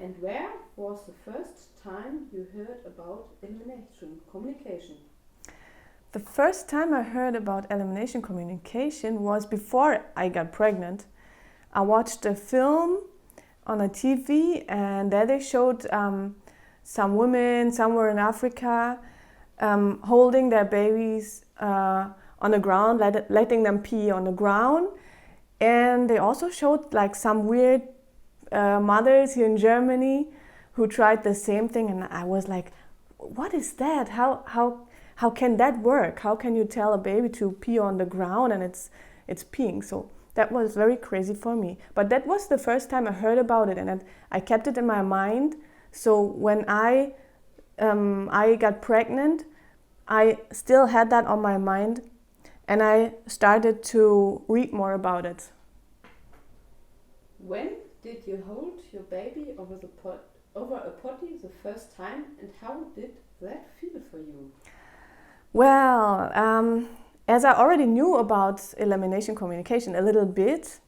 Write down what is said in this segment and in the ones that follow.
And where was the first time you heard about elimination communication? The first time I heard about elimination communication was before I got pregnant. I watched a film on a TV, and there they showed some women somewhere in Africa holding their babies on the ground, letting them pee on the ground. And they also showed like some weird mothers here in Germany who tried the same thing, and I was like, what is that? How can that work? How can you tell a baby to pee on the ground and it's peeing? So that was very crazy for me. But that was the first time I heard about it, and I kept it in my mind. So when I got pregnant, I still had that on my mind, and I started to read more about it. When did you hold your baby over a potty the first time, and how did that feel for you? Well, as I already knew about elimination communication a little bit,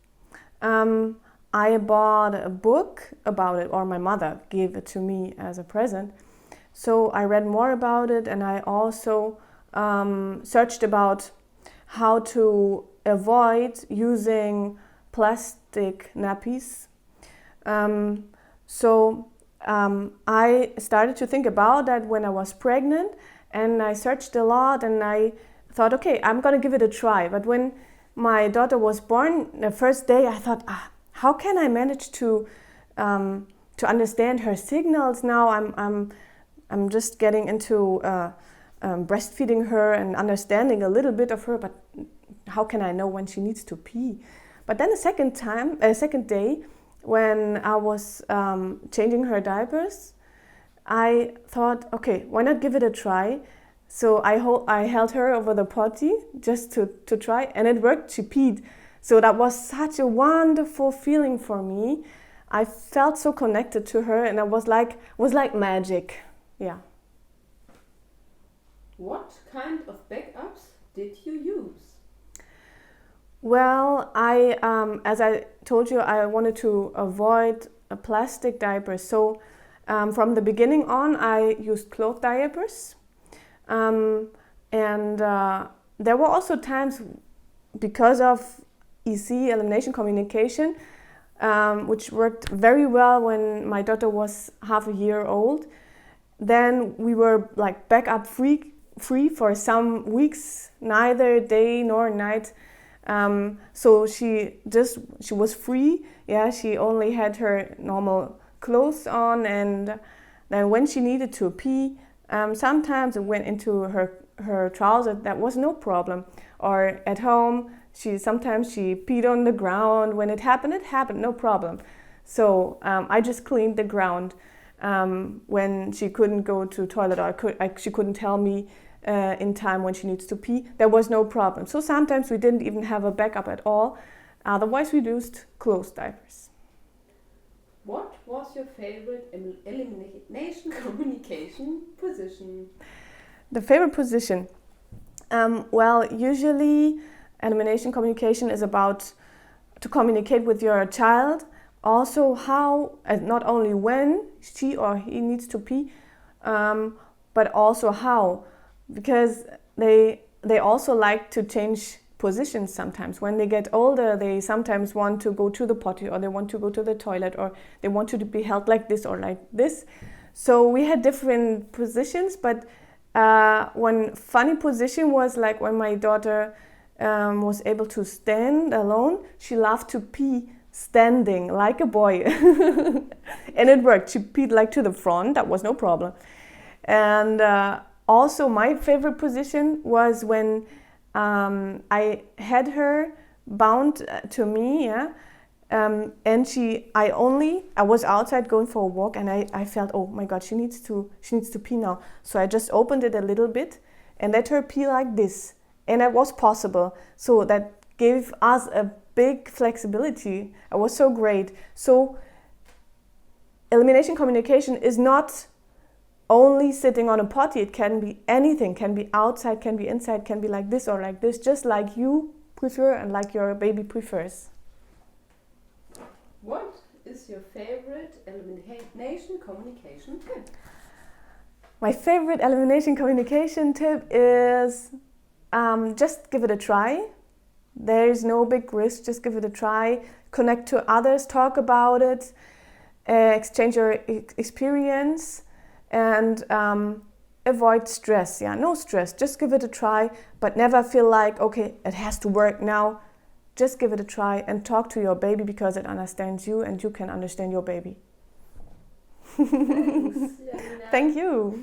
I bought a book about it, or my mother gave it to me as a present. So I read more about it, and I also searched about how to avoid using plastic nappies. I started to think about that when I was pregnant, and I searched a lot, and I thought, okay, I'm gonna give it a try. But when my daughter was born, the first day I thought, how can I manage to understand her signals now? I'm just getting into breastfeeding her and understanding a little bit of her, but how can I know when she needs to pee? But then a second day, when I was changing her diapers, I thought, okay, why not give it a try? So I held her over the potty just to try, and it worked. She peed. So that was such a wonderful feeling for me. I felt so connected to her, and it was like magic. Yeah. What kind of backups did you use? Well, as I told you, I wanted to avoid a plastic diaper. So from the beginning on, I used cloth diapers. There were also times, because of EC, elimination communication, which worked very well when my daughter was half a year old. Then we were like backup free for some weeks, neither day nor night. So she was free. Yeah, she only had her normal clothes on, and then when she needed to pee, sometimes it went into her trousers. That was no problem. Or at home, sometimes she peed on the ground. When it happened, no problem. So I just cleaned the ground when she couldn't go to toilet, or she couldn't tell me in time when she needs to pee. There was no problem. So sometimes we didn't even have a backup at all. Otherwise, we used closed diapers. What was your favorite elimination communication position? The favorite position? Well, usually elimination communication is about to communicate with your child, also how, not only when she or he needs to pee, but also how, because they also like to change positions sometimes. When they get older, they sometimes want to go to the potty, or they want to go to the toilet, or they want to be held like this or like this. So we had different positions, but one funny position was like when my daughter was able to stand alone, she loved to pee standing like a boy. And it worked. She peed like to the front, that was no problem. And also my favorite position was when I had her bound to me, yeah, and I was outside going for a walk, and I felt, oh my God, she needs to pee now. So I just opened it a little bit and let her pee like this, and it was possible. So that gave us a big flexibility. It was so great. So elimination communication is not only sitting on a potty. It can be anything, can be outside, can be inside, can be like this or like this, just like you prefer and like your baby prefers. What is is your favorite elimination communication tip? My favorite elimination communication tip is just give it a try. There is no big risk, just give it a try. Connect to others, talk about it, exchange your experience, and avoid stress. Yeah, no stress, just give it a try, but never feel like, okay, it has to work now. Just give it a try and talk to your baby because it understands you and you can understand your baby. Thanks, Janina. Thank you.